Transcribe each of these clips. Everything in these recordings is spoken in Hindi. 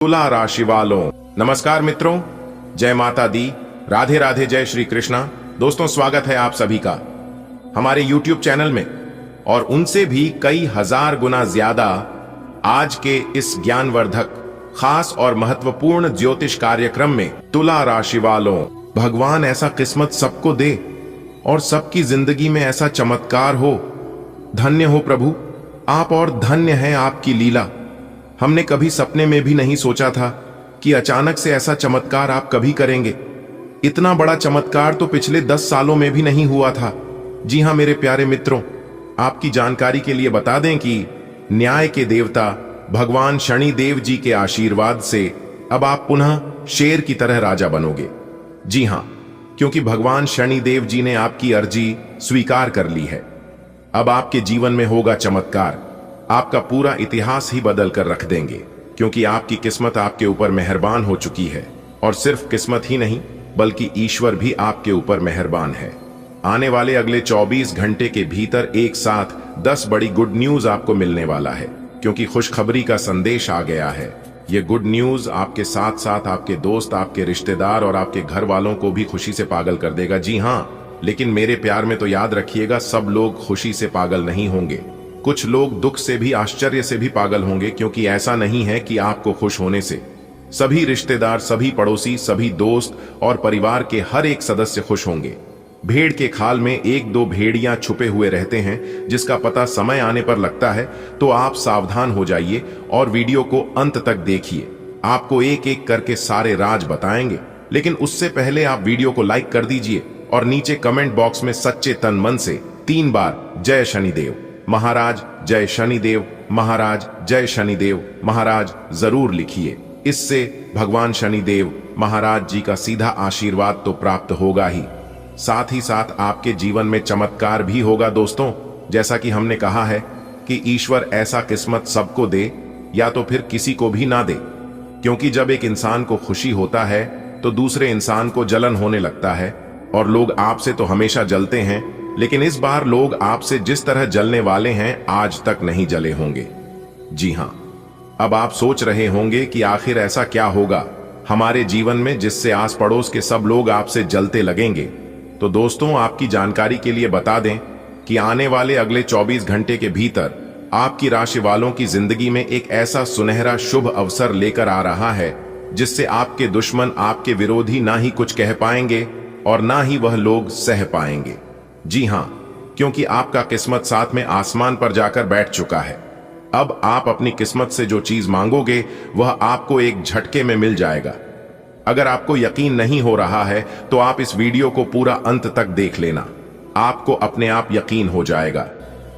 तुला राशि वालों, नमस्कार मित्रों, जय माता दी, राधे राधे, जय श्री कृष्णा। दोस्तों, स्वागत है आप सभी का हमारे YouTube चैनल में और उनसे भी कई हजार गुना ज्यादा आज के इस ज्ञानवर्धक खास और महत्वपूर्ण ज्योतिष कार्यक्रम में। तुला राशि वालों, भगवान ऐसा किस्मत सबको दे और सबकी जिंदगी में ऐसा चमत्कार हो। धन्य हो प्रभु आप और धन्य है आपकी लीला। हमने कभी सपने में भी नहीं सोचा था कि अचानक से ऐसा चमत्कार आप कभी करेंगे। इतना बड़ा चमत्कार तो पिछले 10 सालों में भी नहीं हुआ था। जी हां मेरे प्यारे मित्रों, आपकी जानकारी के लिए बता दें कि न्याय के देवता भगवान शनिदेव जी के आशीर्वाद से अब आप पुनः शेर की तरह राजा बनोगे। जी हां, क्योंकि भगवान शनिदेव जी ने आपकी अर्जी स्वीकार कर ली है। अब आपके जीवन में होगा चमत्कार। आपका पूरा इतिहास ही बदल कर रख देंगे, क्योंकि आपकी किस्मत आपके ऊपर मेहरबान हो चुकी है। और सिर्फ किस्मत ही नहीं बल्कि ईश्वर भी आपके ऊपर मेहरबान है। आने वाले अगले 24 घंटे के भीतर एक साथ 10 बड़ी गुड न्यूज आपको मिलने वाला है, क्योंकि खुशखबरी का संदेश आ गया है। ये गुड न्यूज आपके साथ साथ आपके दोस्त, आपके रिश्तेदार और आपके घर वालों को भी खुशी से पागल कर देगा। जी हां, लेकिन मेरे प्यार में तो याद रखिएगा, सब लोग खुशी से पागल नहीं होंगे। कुछ लोग दुख से भी, आश्चर्य से भी पागल होंगे, क्योंकि ऐसा नहीं है कि आपको खुश होने से सभी रिश्तेदार, सभी पड़ोसी, सभी दोस्त और परिवार के हर एक सदस्य खुश होंगे। भेड़ के खाल में 1-2 भेड़ियां छुपे हुए रहते हैं, जिसका पता समय आने पर लगता है। तो आप सावधान हो जाइए और वीडियो को अंत तक देखिए। आपको एक एक करके सारे राज बताएंगे, लेकिन उससे पहले आप वीडियो को लाइक कर दीजिए और नीचे कमेंट बॉक्स में सच्चे तन मन से 3 बार जय शनिदेव महाराज, जय शनिदेव महाराज, जय शनिदेव महाराज जरूर लिखिए। इससे भगवान शनिदेव महाराज जी का सीधा आशीर्वाद तो प्राप्त होगा ही, साथ ही साथ आपके जीवन में चमत्कार भी होगा। दोस्तों, जैसा कि हमने कहा है कि ईश्वर ऐसा किस्मत सबको दे या तो फिर किसी को भी ना दे, क्योंकि जब एक इंसान को खुशी होता है तो दूसरे इंसान को जलन होने लगता है। और लोग आपसे तो हमेशा जलते हैं, लेकिन इस बार लोग आपसे जिस तरह जलने वाले हैं आज तक नहीं जले होंगे। जी हां, अब आप सोच रहे होंगे कि आखिर ऐसा क्या होगा हमारे जीवन में जिससे आस पड़ोस के सब लोग आपसे जलते लगेंगे। तो दोस्तों, आपकी जानकारी के लिए बता दें कि आने वाले अगले 24 घंटे के भीतर आपकी राशि वालों की जिंदगी में एक ऐसा सुनहरा शुभ अवसर लेकर आ रहा है, जिससे आपके दुश्मन, आपके विरोधी ना ही कुछ कह पाएंगे और ना ही वह लोग सह पाएंगे। जी हां, क्योंकि आपका किस्मत साथ में आसमान पर जाकर बैठ चुका है। अब आप अपनी किस्मत से जो चीज मांगोगे वह आपको एक झटके में मिल जाएगा। अगर आपको यकीन नहीं हो रहा है तो आप इस वीडियो को पूरा अंत तक देख लेना, आपको अपने आप यकीन हो जाएगा।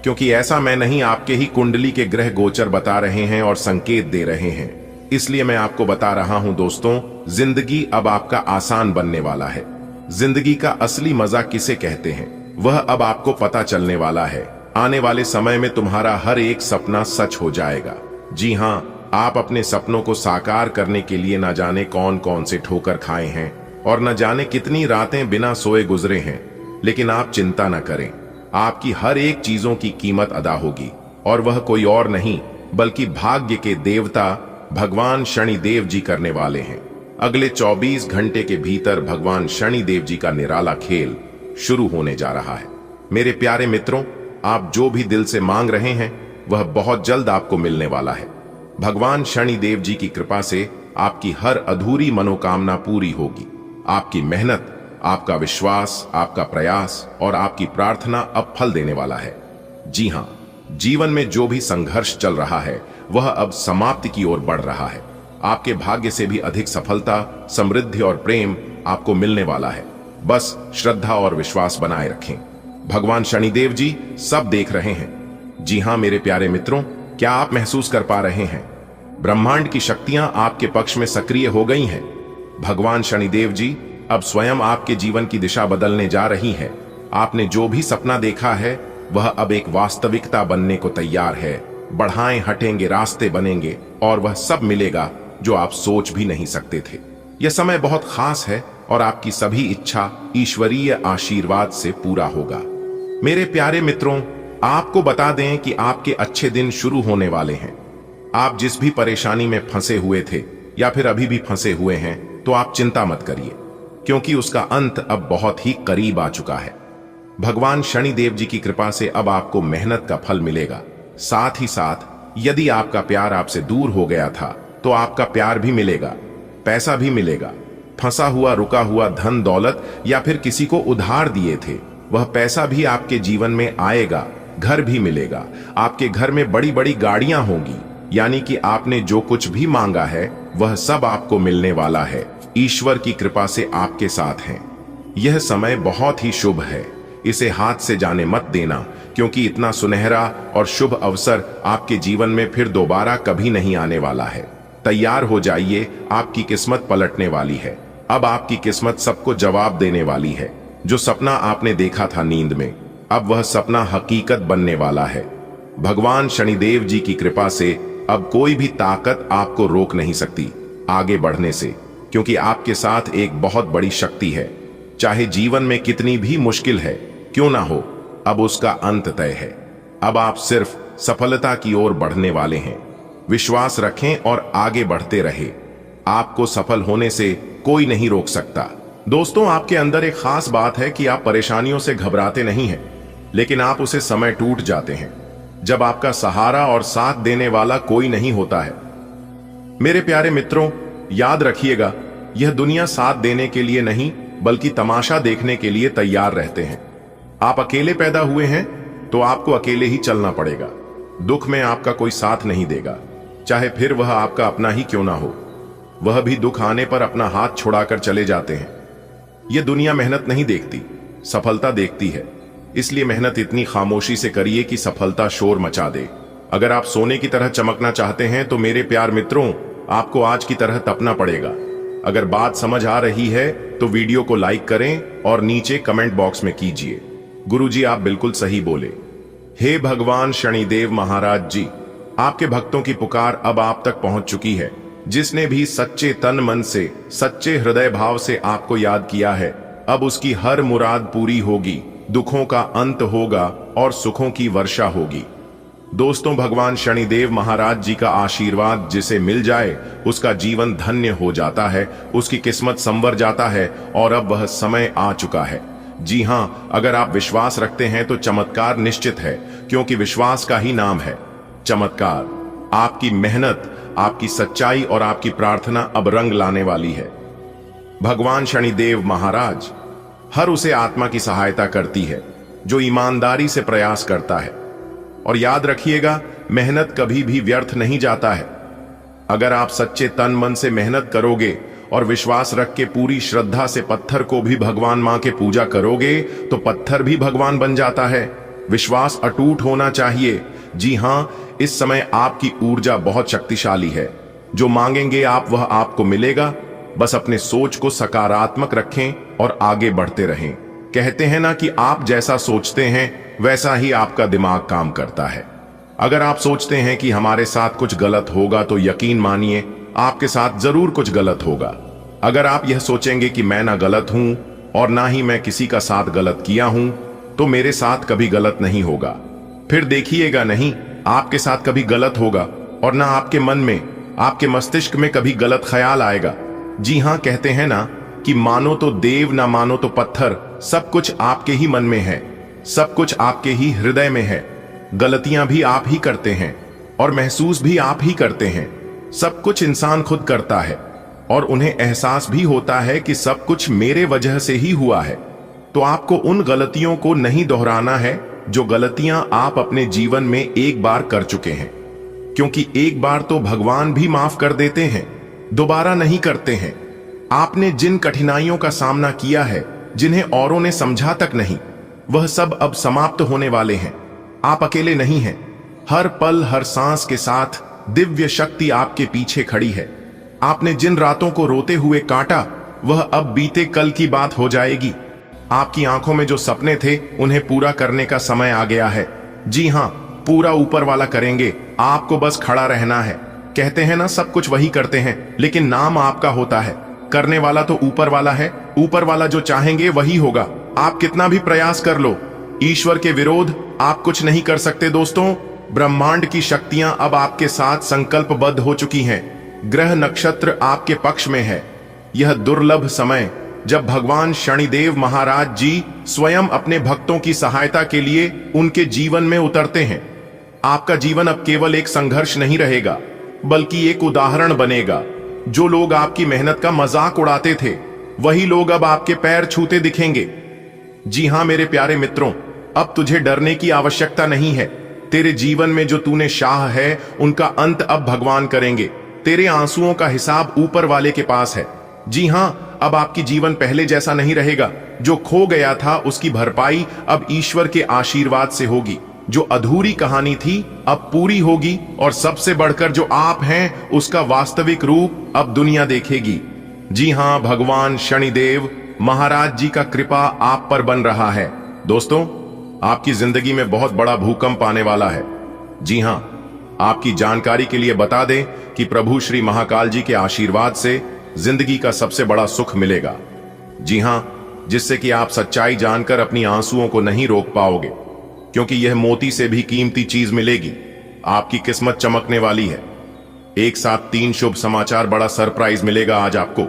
क्योंकि ऐसा मैं नहीं, आपके ही कुंडली के ग्रह गोचर बता रहे हैं और संकेत दे रहे हैं, इसलिए मैं आपको बता रहा हूं। दोस्तों, जिंदगी अब आपका आसान बनने वाला है। जिंदगी का असली मजा किसे कहते हैं वह अब आपको पता चलने वाला है। आने वाले समय में तुम्हारा हर एक सपना सच हो जाएगा। जी हां, आप अपने सपनों को साकार करने के लिए न जाने कौन कौन से ठोकर खाए हैं और न जाने कितनी रातें बिना सोए गुजरे हैं, लेकिन आप चिंता न करें। आपकी हर एक चीजों की कीमत अदा होगी, और वह कोई और नहीं बल्कि भाग्य के देवता भगवान शनिदेव जी करने वाले हैं। अगले 24 घंटे के भीतर भगवान शनिदेव जी का निराला खेल शुरू होने जा रहा है। मेरे प्यारे मित्रों, आप जो भी दिल से मांग रहे हैं वह बहुत जल्द आपको मिलने वाला है। भगवान शनिदेव जी की कृपा से आपकी हर अधूरी मनोकामना पूरी होगी। आपकी मेहनत, आपका विश्वास, आपका प्रयास और आपकी प्रार्थना अब फल देने वाला है। जी हां, जीवन में जो भी संघर्ष चल रहा है वह अब समाप्ति की ओर बढ़ रहा है। आपके भाग्य से भी अधिक सफलता, समृद्धि और प्रेम आपको मिलने वाला है। बस श्रद्धा और विश्वास बनाए रखें। भगवान शनिदेव जी सब देख रहे हैं। जी हां मेरे प्यारे मित्रों, क्या आप महसूस कर पा रहे हैं? ब्रह्मांड की शक्तियां आपके पक्ष में सक्रिय हो गई हैं। भगवान शनिदेव जी अब स्वयं आपके जीवन की दिशा बदलने जा रही है। आपने जो भी सपना देखा है वह अब एक वास्तविकता बनने को तैयार है। बढ़ाएं हटेंगे, रास्ते बनेंगे और वह सब मिलेगा जो आप सोच भी नहीं सकते थे। यह समय बहुत खास है और आपकी सभी इच्छा ईश्वरीय आशीर्वाद से पूरा होगा। मेरे प्यारे मित्रों, आपको बता दें कि आपके अच्छे दिन शुरू होने वाले हैं। आप जिस भी परेशानी में फंसे हुए थे या फिर अभी भी फंसे हुए हैं तो आप चिंता मत करिए, क्योंकि उसका अंत अब बहुत ही करीब आ चुका है। भगवान शनिदेव जी की कृपा से अब आपको मेहनत का फल मिलेगा। साथ ही साथ यदि आपका प्यार आपसे दूर हो गया था तो आपका प्यार भी मिलेगा, पैसा भी मिलेगा। फंसा हुआ रुका हुआ धन दौलत या फिर किसी को उधार दिए थे वह पैसा भी आपके जीवन में आएगा। घर भी मिलेगा, आपके घर में बड़ी बड़ी गाड़ियां होंगी, यानी कि आपने जो कुछ भी मांगा है वह सब आपको मिलने वाला है। ईश्वर की कृपा से आपके साथ हैं। यह समय बहुत ही शुभ है, इसे हाथ से जाने मत देना, क्योंकि इतना सुनहरा और शुभ अवसर आपके जीवन में फिर दोबारा कभी नहीं आने वाला है। तैयार हो जाइए, आपकी किस्मत पलटने वाली है। अब आपकी किस्मत सबको जवाब देने वाली है। जो सपना आपने देखा था नींद में, अब वह सपना हकीकत बनने वाला है। भगवान शनिदेव जी की कृपा से अब कोई भी ताकत आपको रोक नहीं सकती आगे बढ़ने से, क्योंकि आपके साथ एक बहुत बड़ी शक्ति है। चाहे जीवन में कितनी भी मुश्किल है क्यों ना हो, अब उसका अंत तय है। अब आप सिर्फ सफलता की ओर बढ़ने वाले हैं। विश्वास रखें और आगे बढ़ते रहे। आपको सफल होने से कोई नहीं रोक सकता। दोस्तों, आपके अंदर एक खास बात है कि आप परेशानियों से घबराते नहीं हैं, लेकिन आप उसे समय टूट जाते हैं जब आपका सहारा और साथ देने वाला कोई नहीं होता है। मेरे प्यारे मित्रों, याद रखिएगा, यह दुनिया साथ देने के लिए नहीं बल्कि तमाशा देखने के लिए तैयार रहते हैं। आप अकेले पैदा हुए हैं तो आपको अकेले ही चलना पड़ेगा। दुख में आपका कोई साथ नहीं देगा, चाहे फिर वह आपका अपना ही क्यों ना हो। वह भी दुख आने पर अपना हाथ छुड़ाकर चले जाते हैं। यह दुनिया मेहनत नहीं देखती, सफलता देखती है। इसलिए मेहनत इतनी खामोशी से करिए कि सफलता शोर मचा दे। अगर आप सोने की तरह चमकना चाहते हैं तो मेरे प्यार मित्रों, आपको आज की तरह तपना पड़ेगा। अगर बात समझ आ रही है तो वीडियो को लाइक करें और नीचे कमेंट बॉक्स में कीजिए, गुरुजी आप बिल्कुल सही बोले। हे भगवान शनिदेव महाराज जी, आपके भक्तों की पुकार अब आप तक पहुंच चुकी है। जिसने भी सच्चे तन मन से, सच्चे हृदय भाव से आपको याद किया है, अब उसकी हर मुराद पूरी होगी, दुखों का अंत होगा और सुखों की वर्षा होगी। दोस्तों, भगवान शनिदेव महाराज जी का आशीर्वाद जिसे मिल जाए उसका जीवन धन्य हो जाता है, उसकी किस्मत संवर जाता है और अब वह समय आ चुका है। जी हां, अगर आप विश्वास रखते हैं तो चमत्कार निश्चित है, क्योंकि विश्वास का ही नाम है चमत्कार। आपकी मेहनत, आपकी सच्चाई और आपकी प्रार्थना अब रंग लाने वाली है। भगवान शनिदेव महाराज हर उसे आत्मा की सहायता करती है जो ईमानदारी से प्रयास करता है। और याद रखिएगा, मेहनत कभी भी व्यर्थ नहीं जाता है। अगर आप सच्चे तन मन से मेहनत करोगे और विश्वास रख के पूरी श्रद्धा से पत्थर को भी भगवान मां के पूजा करोगे तो पत्थर भी भगवान बन जाता है। विश्वास अटूट होना चाहिए। जी हां, इस समय आपकी ऊर्जा बहुत शक्तिशाली है। जो मांगेंगे आप वह आपको मिलेगा। बस अपने सोच को सकारात्मक रखें और आगे बढ़ते रहें। कहते हैं ना कि आप जैसा सोचते हैं वैसा ही आपका दिमाग काम करता है। अगर आप सोचते हैं कि हमारे साथ कुछ गलत होगा तो यकीन मानिए आपके साथ जरूर कुछ गलत होगा। अगर आप यह सोचेंगे कि मैं ना गलत हूं और ना ही मैं किसी का साथ गलत किया हूं तो मेरे साथ कभी गलत नहीं होगा, फिर देखिएगा नहीं, आपके साथ कभी गलत होगा और ना आपके मन में, आपके मस्तिष्क में कभी गलत ख्याल आएगा। जी हां, कहते हैं ना कि मानो तो देव ना मानो तो पत्थर, सब कुछ आपके ही मन में है, सब कुछ आपके ही हृदय में है। गलतियां भी आप ही करते हैं और महसूस भी आप ही करते हैं। सब कुछ इंसान खुद करता है और उन्हें एहसास भी होता है कि सब कुछ मेरे वजह से ही हुआ है। तो आपको उन गलतियों को नहीं दोहराना है जो गलतियां आप अपने जीवन में एक बार कर चुके हैं, क्योंकि एक बार तो भगवान भी माफ कर देते हैं, दोबारा नहीं करते हैं। आपने जिन कठिनाइयों का सामना किया है, जिन्हें औरों ने समझा तक नहीं, वह सब अब समाप्त होने वाले हैं। आप अकेले नहीं हैं। हर पल, हर सांस के साथ दिव्य शक्ति आपके पीछे खड़ी है। आपने जिन रातों को रोते हुए काटा, वह अब बीते कल की बात हो जाएगी। आपकी आंखों में जो सपने थे उन्हें पूरा करने का समय आ गया है। जी हां, पूरा ऊपर वाला करेंगे, आपको बस खड़ा रहना है। कहते हैं ना, सब कुछ वही करते हैं, लेकिन नाम आपका होता है। करने वाला तो ऊपर वाला है। ऊपर वाला जो चाहेंगे वही होगा। आप कितना भी प्रयास कर लो, ईश्वर के विरोध आप कुछ नहीं कर सकते। दोस्तों, ब्रह्मांड की शक्तियां अब आपके साथ संकल्पबद्ध हो चुकी हैं। ग्रह नक्षत्र आपके पक्ष में है। यह दुर्लभ समय जब भगवान शनिदेव महाराज जी स्वयं अपने भक्तों की सहायता के लिए उनके जीवन में उतरते हैं। आपका जीवन अब केवल एक संघर्ष नहीं रहेगा, बल्कि एक उदाहरण बनेगा। जो लोग आपकी मेहनत का मजाक उड़ाते थे, वही लोग अब आपके पैर छूते दिखेंगे। जी हां मेरे प्यारे मित्रों, अब तुझे डरने की आवश्यकता नहीं है। तेरे जीवन में जो तूने शाह है, उनका अंत अब भगवान करेंगे। तेरे आंसुओं का हिसाब ऊपर वाले के पास है। जी हां, अब आपकी जीवन पहले जैसा नहीं रहेगा। जो खो गया था उसकी भरपाई अब ईश्वर के आशीर्वाद से होगी। जो अधूरी कहानी थी अब पूरी होगी, और सबसे बढ़कर जो आप हैं उसका वास्तविक रूप अब दुनिया देखेगी। जी हां, भगवान शनिदेव महाराज जी का कृपा आप पर बन रहा है। दोस्तों, आपकी जिंदगी में बहुत बड़ा भूकंप आने वाला है। जी हां, आपकी जानकारी के लिए बता दें कि प्रभु श्री महाकाल जी के आशीर्वाद से जिंदगी का सबसे बड़ा सुख मिलेगा। जी हां, जिससे कि आप सच्चाई जानकर अपनी आंसुओं को नहीं रोक पाओगे, क्योंकि यह मोती से भी कीमती चीज मिलेगी। आपकी किस्मत चमकने वाली है। एक साथ 3 शुभ समाचार, बड़ा सरप्राइज मिलेगा आज आपको।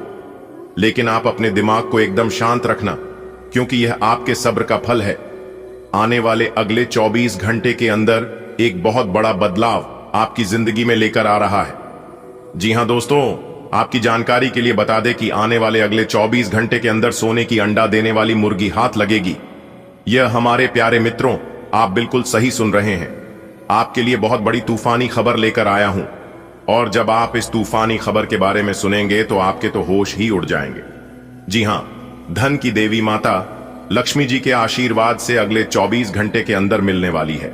लेकिन आप अपने दिमाग को एकदम शांत रखना, क्योंकि यह आपके सब्र का फल है। आने वाले अगले 24 घंटे के अंदर एक बहुत बड़ा बदलाव आपकी जिंदगी में लेकर आ रहा है। जी हां दोस्तों, आपकी जानकारी के लिए बता दें कि आने वाले अगले 24 घंटे के अंदर सोने की अंडा देने वाली मुर्गी हाथ लगेगी। यह हमारे प्यारे मित्रों, आप बिल्कुल सही सुन रहे हैं। आपके लिए बहुत बड़ी तूफानी खबर लेकर आया हूं, और जब आप इस तूफानी खबर के बारे में सुनेंगे तो आपके तो होश ही उड़ जाएंगे। जी हां, धन की देवी माता लक्ष्मी जी के आशीर्वाद से अगले 24 घंटे के अंदर मिलने वाली है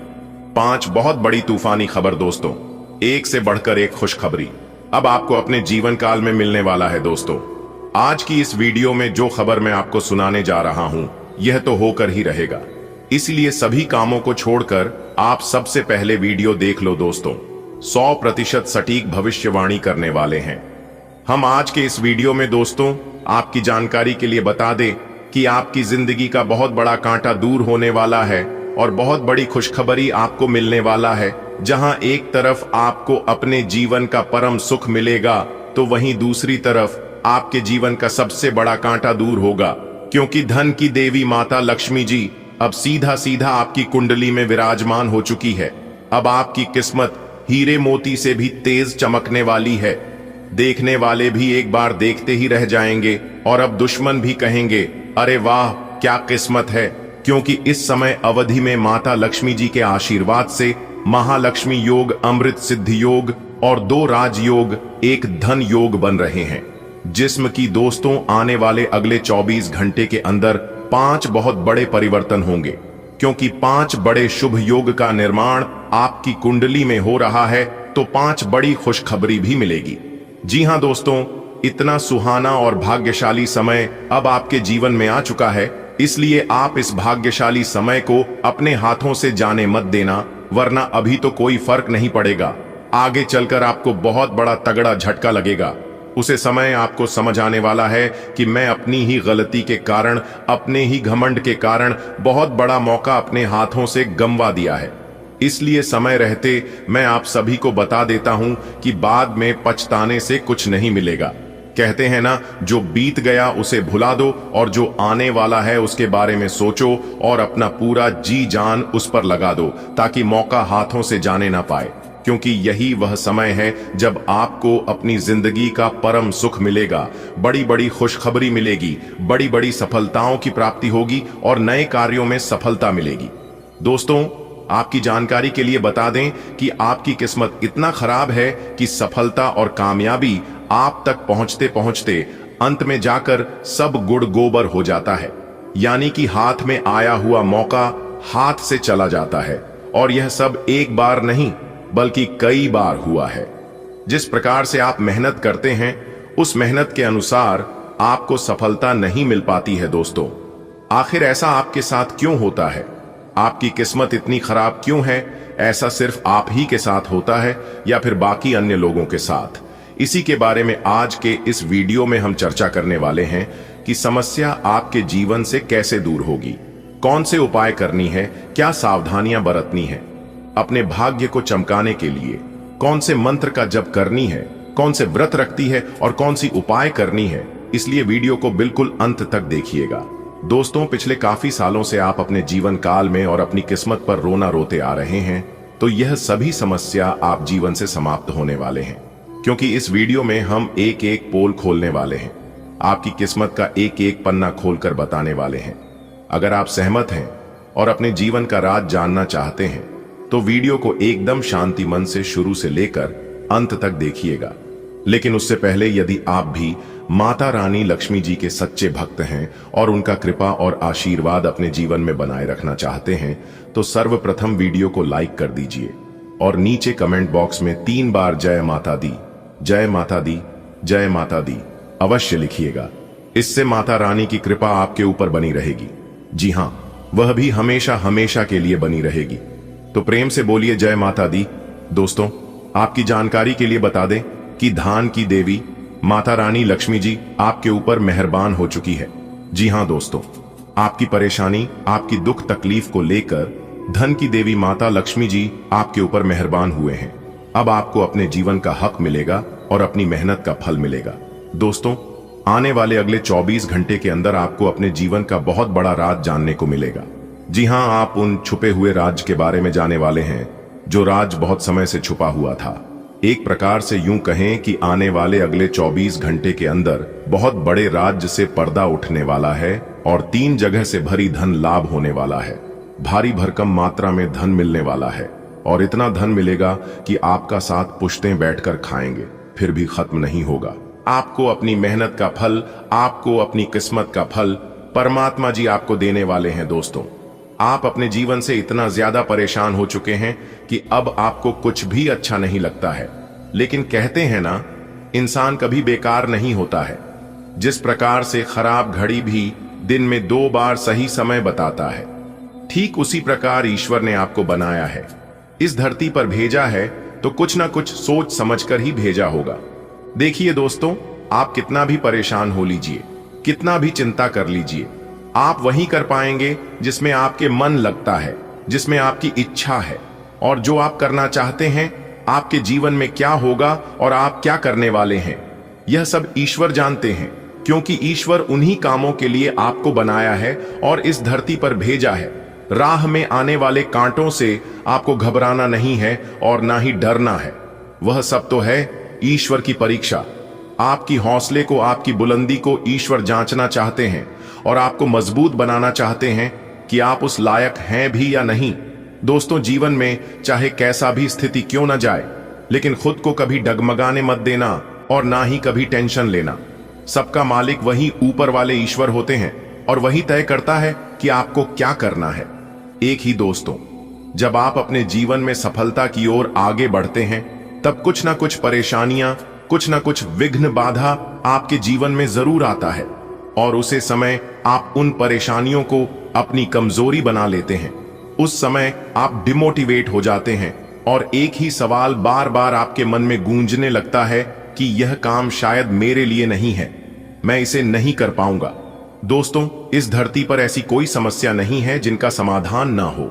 5 बहुत बड़ी तूफानी खबर। दोस्तों, एक से बढ़कर एक खुशखबरी अब आपको अपने जीवन काल में मिलने वाला है। दोस्तों, आज की इस वीडियो में जो खबर मैं आपको सुनाने जा रहा हूं, यह तो होकर ही रहेगा। इसलिए सभी कामों को छोड़कर आप सबसे पहले वीडियो देख लो। दोस्तों, 100% सटीक भविष्यवाणी करने वाले हैं हम आज के इस वीडियो में। दोस्तों, आपकी जानकारी के लिए बता दें कि आपकी जिंदगी का बहुत बड़ा कांटा दूर होने वाला है, और बहुत बड़ी खुशखबरी आपको मिलने वाला है। जहां एक तरफ आपको अपने जीवन का परम सुख मिलेगा, तो वहीं दूसरी तरफ आपके जीवन का सबसे बड़ा कांटा दूर होगा, क्योंकि धन की देवी माता लक्ष्मी जी अब सीधा सीधा आपकी कुंडली में विराजमान हो चुकी है। अब आपकी किस्मत हीरे मोती से भी तेज चमकने वाली है। देखने वाले भी एक बार देखते ही रह जाएंगे, और अब दुश्मन भी कहेंगे, अरे वाह क्या किस्मत है, क्योंकि इस समय अवधि में माता लक्ष्मी जी के आशीर्वाद से महालक्ष्मी योग, अमृत सिद्धि योग और 2 राजयोग, एक धन योग बन रहे हैं। जिस्म की दोस्तों, आने वाले अगले 24 घंटे के अंदर 5 बहुत बड़े परिवर्तन होंगे, क्योंकि 5 बड़े शुभ योग का निर्माण आपकी कुंडली में हो रहा है, तो 5 बड़ी खुशखबरी भी मिलेगी। जी हां दोस्तों, इतना सुहाना और भाग्यशाली समय अब आपके जीवन में आ चुका है। इसलिए आप इस भाग्यशाली समय को अपने हाथों से जाने मत देना, वरना अभी तो कोई फर्क नहीं पड़ेगा। आगे चलकर आपको बहुत बड़ा तगड़ा झटका लगेगा। उसे समय आपको समझ आने वाला है कि मैं अपनी ही गलती के कारण, अपने ही घमंड के कारण बहुत बड़ा मौका अपने हाथों से गंवा दिया है। इसलिए समय रहते मैं आप सभी को बता देता हूं कि बाद में पछताने से कुछ नहीं मिलेगा। कहते हैं ना, जो बीत गया उसे भुला दो, और जो आने वाला है उसके बारे में सोचो और अपना पूरा जी जान उस पर लगा दो, ताकि मौका हाथों से जाने ना पाए। क्योंकि यही वह समय है जब आपको अपनी जिंदगी का परम सुख मिलेगा, बड़ी बड़ी खुशखबरी मिलेगी, बड़ी बड़ी सफलताओं की प्राप्ति होगी और नए कार्यों में सफलता मिलेगी। दोस्तों, आपकी जानकारी के लिए बता दें कि आपकी किस्मत इतना खराब है कि सफलता और कामयाबी आप तक पहुंचते पहुंचते अंत में जाकर सब गुड़ गोबर हो जाता है। यानी कि हाथ में आया हुआ मौका हाथ से चला जाता है, और यह सब एक बार नहीं बल्कि कई बार हुआ है। जिस प्रकार से आप मेहनत करते हैं, उस मेहनत के अनुसार आपको सफलता नहीं मिल पाती है। दोस्तों, आखिर ऐसा आपके साथ क्यों होता है? आपकी किस्मत इतनी खराब क्यों है? ऐसा सिर्फ आप ही के साथ होता है या फिर बाकी अन्य लोगों के साथ? इसी के बारे में आज के इस वीडियो में हम चर्चा करने वाले हैं कि समस्या आपके जीवन से कैसे दूर होगी, कौन से उपाय करनी है, क्या सावधानियां बरतनी है, अपने भाग्य को चमकाने के लिए कौन से मंत्र का जप करनी है, कौन से व्रत रखती है और कौन सी उपाय करनी है, इसलिए वीडियो को बिल्कुल अंत तक देखिएगा। दोस्तों, पिछले काफी सालों से आप अपने जीवन काल में और अपनी किस्मत पर रोना रोते आ रहे हैं, तो यह सभी समस्या आप जीवन से समाप्त होने वाले हैं, क्योंकि इस वीडियो में हम एक एक पोल खोलने वाले हैं, आपकी किस्मत का एक एक पन्ना खोलकर बताने वाले हैं। अगर आप सहमत हैं और अपने जीवन का राज जानना चाहते हैं तो वीडियो को एकदम शांति मन से शुरू से लेकर अंत तक देखिएगा। लेकिन उससे पहले यदि आप भी माता रानी लक्ष्मी जी के सच्चे भक्त हैं और उनका कृपा और आशीर्वाद अपने जीवन में बनाए रखना चाहते हैं तो सर्वप्रथम वीडियो को लाइक कर दीजिए और नीचे कमेंट बॉक्स में 3 बार जय माता दी, जय माता दी, जय माता दी अवश्य लिखिएगा। इससे माता रानी की कृपा आपके ऊपर बनी रहेगी। जी हां, वह भी हमेशा हमेशा के लिए बनी रहेगी। तो प्रेम से बोलिए जय माता दी। दोस्तों, आपकी जानकारी के लिए बता दें कि धान की देवी माता रानी लक्ष्मी जी आपके ऊपर मेहरबान हो चुकी है। जी हां दोस्तों, आपकी परेशानी, आपकी दुख तकलीफ को लेकर धन की देवी माता लक्ष्मी जी आपके ऊपर मेहरबान हुए हैं। अब आपको अपने जीवन का हक मिलेगा और अपनी मेहनत का फल मिलेगा। दोस्तों, आने वाले अगले 24 घंटे के अंदर आपको अपने जीवन का बहुत बड़ा राज जानने को मिलेगा। जी हां, आप उन छुपे हुए राज के बारे में जाने वाले हैं जो राज बहुत समय से छुपा हुआ था। एक प्रकार से यूं कहें कि आने वाले अगले 24 घंटे के अंदर बहुत बड़े राज्य से पर्दा उठने वाला है और 3 जगह से भरी धन लाभ होने वाला है। भारी भरकम मात्रा में धन मिलने वाला है और इतना धन मिलेगा कि आपका साथ पुश्तें बैठकर खाएंगे, फिर भी खत्म नहीं होगा। आपको अपनी मेहनत का फल, आपको अपनी किस्मत का फल परमात्मा जी आपको देने वाले हैं। दोस्तों, आप अपने जीवन से इतना ज्यादा परेशान हो चुके हैं कि अब आपको कुछ भी अच्छा नहीं लगता है। लेकिन कहते हैं ना, इंसान कभी बेकार नहीं होता है। जिस प्रकार से खराब घड़ी भी दिन में 2 बार सही समय बताता है, ठीक उसी प्रकार ईश्वर ने आपको बनाया है, इस धरती पर भेजा है तो कुछ ना कुछ सोच समझकर ही भेजा होगा। देखिए दोस्तों, आप कितना भी परेशान हो लीजिए, कितना भी चिंता कर लीजिए, आप वही कर पाएंगे जिसमें आपके मन लगता है, जिसमें आपकी इच्छा है। और जो आप करना चाहते हैं, आपके जीवन में क्या होगा और आप क्या करने वाले हैं, यह सब ईश्वर जानते हैं, क्योंकि ईश्वर उन्हीं कामों के लिए आपको बनाया है और इस धरती पर भेजा है। राह में आने वाले कांटों से आपको घबराना नहीं है और ना ही डरना है। वह सब तो है ईश्वर की परीक्षा। आपकी हौसले को, आपकी बुलंदी को ईश्वर जांचना चाहते हैं और आपको मजबूत बनाना चाहते हैं कि आप उस लायक हैं भी या नहीं। दोस्तों, जीवन में चाहे कैसा भी स्थिति क्यों न जाए, लेकिन खुद को कभी डगमगाने मत देना और ना ही कभी टेंशन लेना। सबका मालिक वही ऊपर वाले ईश्वर होते हैं और वही तय करता है कि आपको क्या करना है। एक ही दोस्तों, जब आप अपने जीवन में सफलता की ओर आगे बढ़ते हैं, तब कुछ ना कुछ परेशानियां, कुछ ना कुछ विघ्न बाधा आपके जीवन में जरूर आता है और उसे समय आप उन परेशानियों को अपनी कमजोरी बना लेते हैं। उस समय आप डिमोटिवेट हो जाते हैं और एक ही सवाल बार बार आपके मन में गूंजने लगता है कि यह काम शायद मेरे लिए नहीं है, मैं इसे नहीं कर पाऊंगा। दोस्तों, इस धरती पर ऐसी कोई समस्या नहीं है जिनका समाधान ना हो,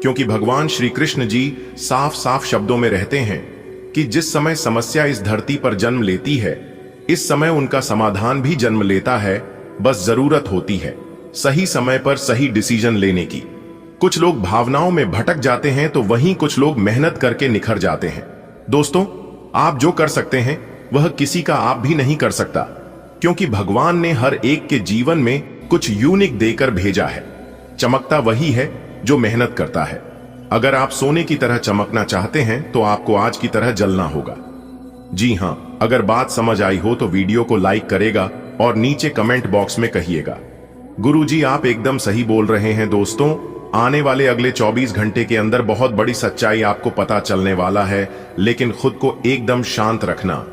क्योंकि भगवान श्री कृष्ण जी साफ साफ शब्दों में रहते हैं कि जिस समय समस्या इस धरती पर जन्म लेती है, इस समय उनका समाधान भी जन्म लेता है। बस जरूरत होती है सही समय पर सही डिसीजन लेने की। कुछ लोग भावनाओं में भटक जाते हैं तो वहीं कुछ लोग मेहनत करके निखर जाते हैं। दोस्तों, आप जो कर सकते हैं वह किसी का आप भी नहीं कर सकता, क्योंकि भगवान ने हर एक के जीवन में कुछ यूनिक देकर भेजा है। चमकता वही है जो मेहनत करता है। अगर आप सोने की तरह चमकना चाहते हैं तो आपको आज की तरह जलना होगा। जी हां, अगर बात समझ आई हो तो वीडियो को लाइक करेगा और नीचे कमेंट बॉक्स में कहिएगा, गुरुजी आप एकदम सही बोल रहे हैं। दोस्तों, आने वाले अगले 24 घंटे के अंदर बहुत बड़ी सच्चाई आपको पता चलने वाला है, लेकिन खुद को एकदम शांत रखना।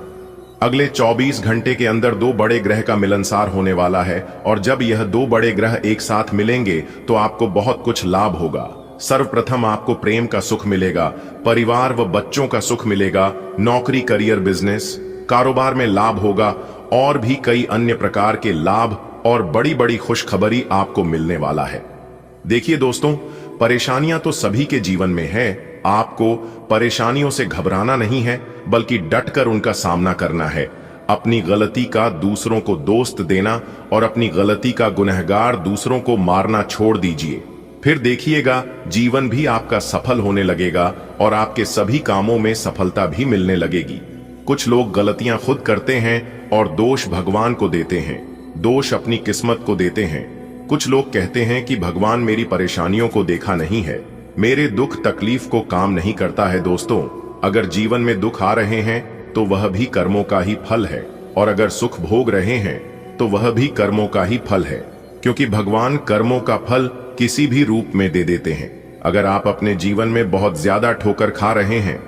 अगले 24 घंटे के अंदर 2 बड़े ग्रह का मिलनसार होने वाला है और जब यह 2 बड़े ग्रह एक साथ मिलेंगे तो आपको बहुत कुछ लाभ होगा। सर्वप्रथम आपको प्रेम का सुख मिलेगा, परिवार व बच्चों का सुख मिलेगा, नौकरी, करियर, बिजनेस, कारोबार में लाभ होगा और भी कई अन्य प्रकार के लाभ और बड़ी बड़ी खुशखबरी आपको मिलने वाला है। देखिए दोस्तों, परेशानियां तो सभी के जीवन में है, आपको परेशानियों से घबराना नहीं है, बल्कि डटकर उनका सामना करना है। अपनी गलती का दूसरों को दोस्त देना और अपनी गलती का गुनहगार दूसरों को मारना छोड़ दीजिए। फिर देखिएगा जीवन भी आपका सफल होने लगेगा और आपके सभी कामों में सफलता भी मिलने लगेगी। कुछ लोग गलतियां खुद करते हैं और दोष भगवान को देते हैं, दोष अपनी किस्मत को देते हैं। कुछ लोग कहते हैं कि भगवान मेरी परेशानियों को देखा नहीं है, मेरे दुख तकलीफ को काम नहीं करता है। दोस्तों, अगर जीवन में दुख आ रहे हैं तो वह भी कर्मों का ही फल है, और अगर सुख भोग रहे हैं तो वह भी कर्मों का ही फल है, क्योंकि भगवान कर्मों का फल किसी भी रूप में दे देते हैं। अगर आप अपने जीवन में बहुत ज्यादा ठोकर खा रहे हैं,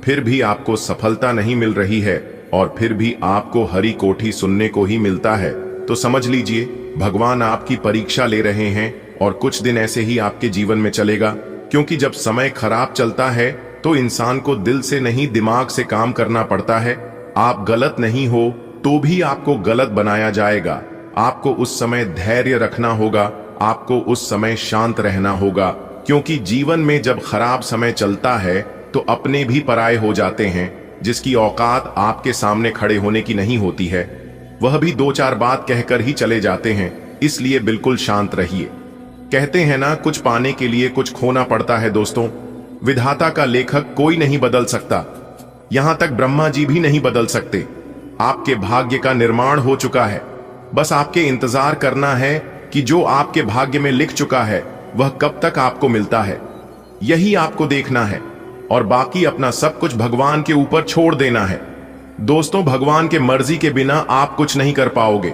फिर भी आपको सफलता नहीं मिल रही है और फिर भी आपको हरी कोठी सुनने को ही मिलता है, तो समझ लीजिए भगवान आपकी परीक्षा ले रहे हैं और कुछ दिन ऐसे ही आपके जीवन में चलेगा। क्योंकि जब समय खराब चलता है तो इंसान को दिल से नहीं दिमाग से काम करना पड़ता है। आप गलत नहीं हो तो भी आपको गलत बनाया जाएगा। आपको उस समय धैर्य रखना होगा, आपको उस समय शांत रहना होगा, क्योंकि जीवन में जब खराब समय चलता है तो अपने भी पराये हो जाते हैं। जिसकी औकात आपके सामने खड़े होने की नहीं होती है, वह भी दो चार बात कहकर ही चले जाते हैं। इसलिए बिल्कुल शांत रहिए। कहते हैं ना, कुछ पाने के लिए कुछ खोना पड़ता है। दोस्तों, विधाता का लेखक कोई नहीं बदल सकता, यहां तक ब्रह्मा जी भी नहीं बदल सकते। आपके भाग्य का निर्माण हो चुका है, बस आपके इंतजार करना है कि जो आपके भाग्य में लिख चुका है वह कब तक आपको मिलता है, यही आपको देखना है, और बाकी अपना सब कुछ भगवान के ऊपर छोड़ देना है। दोस्तों, भगवान के मर्जी के बिना आप कुछ नहीं कर पाओगे।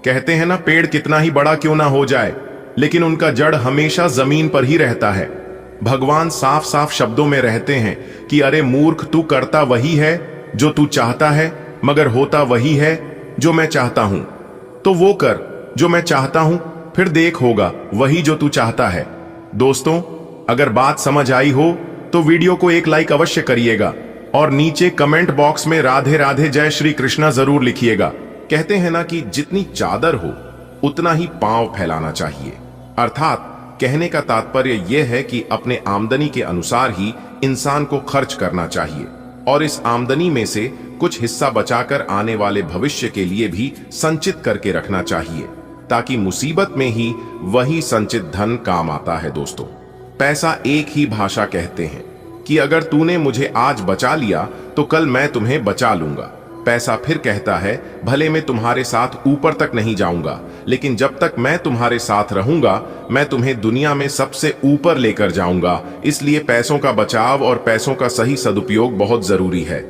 कहते हैं ना, पेड़ कितना ही बड़ा क्यों ना हो जाए, लेकिन उनका जड़ हमेशा जमीन पर ही रहता है। भगवान साफ साफ शब्दों में रहते हैं कि अरे मूर्ख, तू करता वही है जो तू चाहता है, मगर होता वही है जो मैं चाहता हूं। तो वो कर जो मैं चाहता हूं, फिर देख होगा वही जो तू चाहता है। दोस्तों, अगर बात समझ आई हो तो वीडियो को एक लाइक अवश्य करिएगा और नीचे कमेंट बॉक्स में राधे राधे जय श्री कृष्णा जरूर लिखिएगा। कहते हैं ना कि जितनी चादर हो उतना ही पांव फैलाना चाहिए। अर्थात कहने का तात्पर्य यह है कि अपने आमदनी के अनुसार ही इंसान को खर्च करना चाहिए, और इस आमदनी में से कुछ हिस्सा बचाकर आने वाले भविष्य के लिए भी संचित करके रखना चाहिए, ताकि मुसीबत में ही वही संचित धन काम आता है। दोस्तों, पैसा एक ही भाषा कहते हैं कि अगर तूने मुझे आज बचा लिया तो कल मैं तुम्हें बचा लूंगा। पैसा फिर कहता है, भले मैं तुम्हारे साथ ऊपर तक नहीं जाऊंगा, लेकिन जब तक मैं तुम्हारे साथ रहूंगा मैं तुम्हें दुनिया में सबसे ऊपर लेकर जाऊंगा। इसलिए पैसों का बचाव और पैसों का सही सदुपयोग बहुत जरूरी है।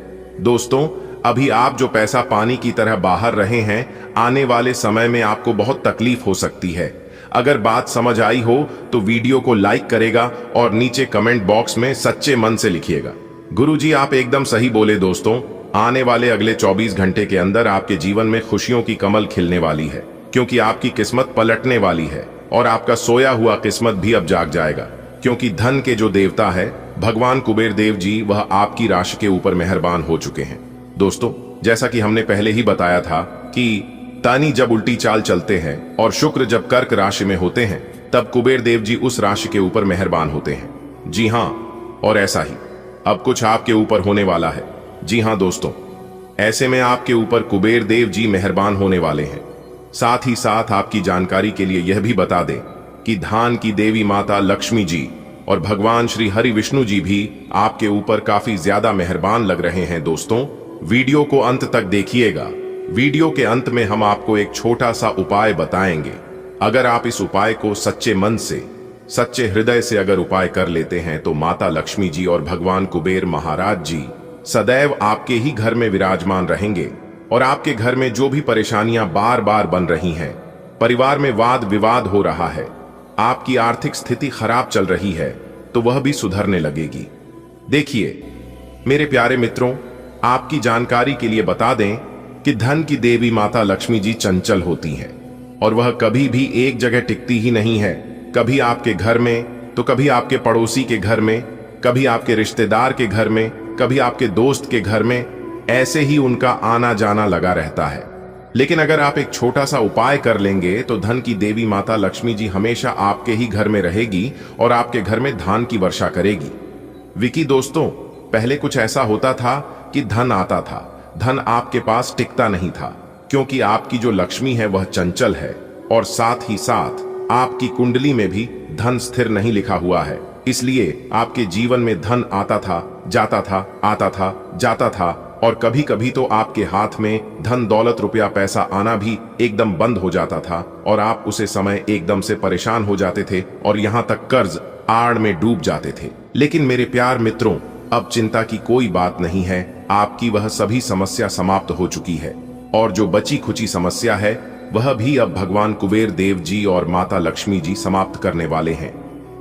दोस्तों, अभी आप जो पैसा पानी की तरह बाहर रहे हैं, आने वाले समय में आपको बहुत तकलीफ हो सकती है। अगर बात समझ आई हो तो वीडियो को लाइक करेगा और नीचे कमेंट बॉक्स में सच्चे मन से लिखिएगा, गुरुजी आप एकदम सही बोले। दोस्तों, आने वाले अगले 24 घंटे के अंदर आपके जीवन में खुशियों की कमल खिलने वाली है, क्योंकि आपकी किस्मत पलटने वाली है और आपका सोया हुआ किस्मत भी अब जाग जाएगा। क्योंकि धन के जो देवता है भगवान कुबेर देव जी, वह आपकी राशि के ऊपर मेहरबान हो चुके हैं। दोस्तों, जैसा कि हमने पहले ही बताया था कि तानी जब उल्टी चाल चलते हैं और शुक्र जब कर्क राशि में होते हैं, तब कुबेर देव जी उस राशि के ऊपर मेहरबान होते हैं। जी हां, और ऐसा ही अब कुछ आपके ऊपर होने वाला है। जी हां दोस्तों, ऐसे में आपके ऊपर कुबेर देव जी मेहरबान होने वाले हैं। साथ ही साथ आपकी जानकारी के लिए यह भी बता दें कि धान की देवी माता लक्ष्मी जी और भगवान श्री हरि विष्णु जी भी आपके ऊपर काफी ज्यादा मेहरबान लग रहे हैं। दोस्तों, वीडियो को अंत तक देखिएगा। वीडियो के अंत में हम आपको एक छोटा सा उपाय बताएंगे। अगर आप इस उपाय को सच्चे मन से, सच्चे हृदय से अगर उपाय कर लेते हैं तो माता लक्ष्मी जी और भगवान कुबेर महाराज जी सदैव आपके ही घर में विराजमान रहेंगे, और आपके घर में जो भी परेशानियां बार बार बन रही हैं, परिवार में वाद विवाद हो रहा है, आपकी आर्थिक स्थिति खराब चल रही है, तो वह भी सुधरने लगेगी। देखिए मेरे प्यारे मित्रों, आपकी जानकारी के लिए बता दें कि धन की देवी माता लक्ष्मी जी चंचल होती हैं और वह कभी भी एक जगह टिकती ही नहीं है। कभी आपके घर में तो कभी आपके पड़ोसी के घर में, कभी आपके रिश्तेदार के घर में, कभी आपके दोस्त के घर में, ऐसे ही उनका आना जाना लगा रहता है। लेकिन अगर आप एक छोटा सा उपाय कर लेंगे तो धन की देवी माता लक्ष्मी जी हमेशा आपके ही घर में रहेगी और आपके घर में धान की वर्षा करेगी। विकी दोस्तों, पहले कुछ ऐसा होता था कि धन आता था, धन आपके पास टिकता नहीं था, क्योंकि आपकी जो लक्ष्मी है वह चंचल है और साथ ही साथ आपकी कुंडली में भी धन स्थिर नहीं लिखा हुआ है। इसलिए आपके जीवन में धन आता था, जाता था, आता था, जाता था, और कभी कभी तो आपके हाथ में धन दौलत रुपया पैसा आना भी एकदम बंद हो जाता था और आप उसे समय एकदम से परेशान हो जाते थे और यहाँ तक कर्ज आड़ में डूब जाते थे। लेकिन मेरे प्यार मित्रों, अब चिंता की कोई बात नहीं है। आपकी वह सभी समस्या समाप्त हो चुकी है और जो बची खुची समस्या है वह भी अब भगवान कुबेर देव जी और माता लक्ष्मी जी समाप्त करने वाले हैं,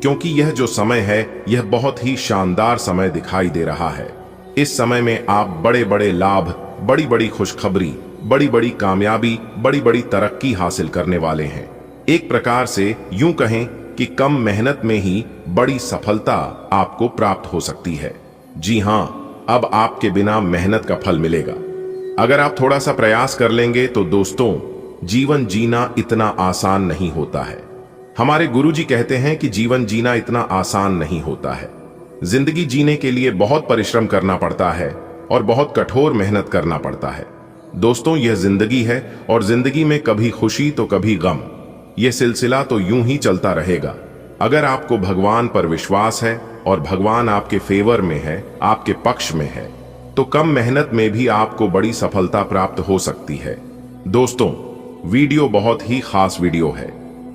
क्योंकि यह जो समय है यह बहुत ही शानदार समय दिखाई दे रहा है। इस समय में आप बड़े बड़े लाभ, बड़ी बड़ी खुशखबरी, बड़ी बड़ी कामयाबी, बड़ी बड़ी तरक्की हासिल करने वाले हैं। एक प्रकार से यूं कहें कि कम मेहनत में ही बड़ी सफलता आपको प्राप्त हो सकती है। जी हां, अब आपके बिना मेहनत का फल मिलेगा। अगर आप थोड़ा सा प्रयास कर लेंगे तो दोस्तों, जीवन जीना इतना आसान नहीं होता है। हमारे गुरुजी कहते हैं कि जीवन जीना इतना आसान नहीं होता है। जिंदगी जीने के लिए बहुत परिश्रम करना पड़ता है और बहुत कठोर मेहनत करना पड़ता है। दोस्तों, यह जिंदगी है और जिंदगी में कभी खुशी तो कभी गम, यह सिलसिला तो यूं ही चलता रहेगा। अगर आपको भगवान पर विश्वास है और भगवान आपके फेवर में है, आपके पक्ष में है, तो कम मेहनत में भी आपको बड़ी सफलता प्राप्त हो सकती है। दोस्तों, वीडियो बहुत ही खास वीडियो है।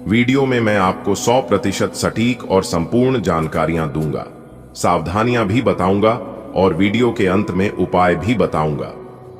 वीडियो में मैं आपको 100% सटीक और संपूर्ण जानकारियां दूंगा, सावधानियां भी बताऊंगा और वीडियो के अंत में उपाय भी बताऊंगा।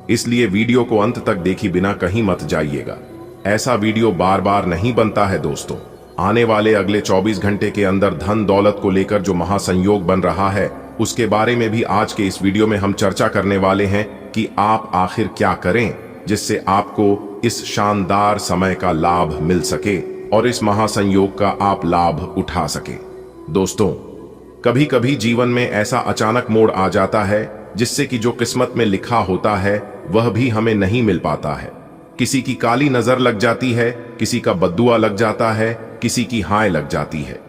इसलिए वीडियो को अंत तक देखे बिना कहीं मत जाइएगा। ऐसा वीडियो बार बार नहीं बनता है दोस्तों। आने वाले अगले 24 घंटे के अंदर धन दौलत को लेकर जो महासंयोग बन रहा है, उसके बारे में भी आज के इस वीडियो में हम चर्चा करने वाले हैं कि आप आखिर क्या करें जिससे आपको इस शानदार समय का लाभ मिल सके और इस महासंयोग का आप लाभ उठा सके। दोस्तों, कभी कभी जीवन में ऐसा अचानक मोड़ आ जाता है जिससे कि जो किस्मत में लिखा होता है वह भी हमें नहीं मिल पाता है। किसी की काली नजर लग जाती है, किसी का बद्दुआ लग जाता है, किसी की हाय लग जाती है।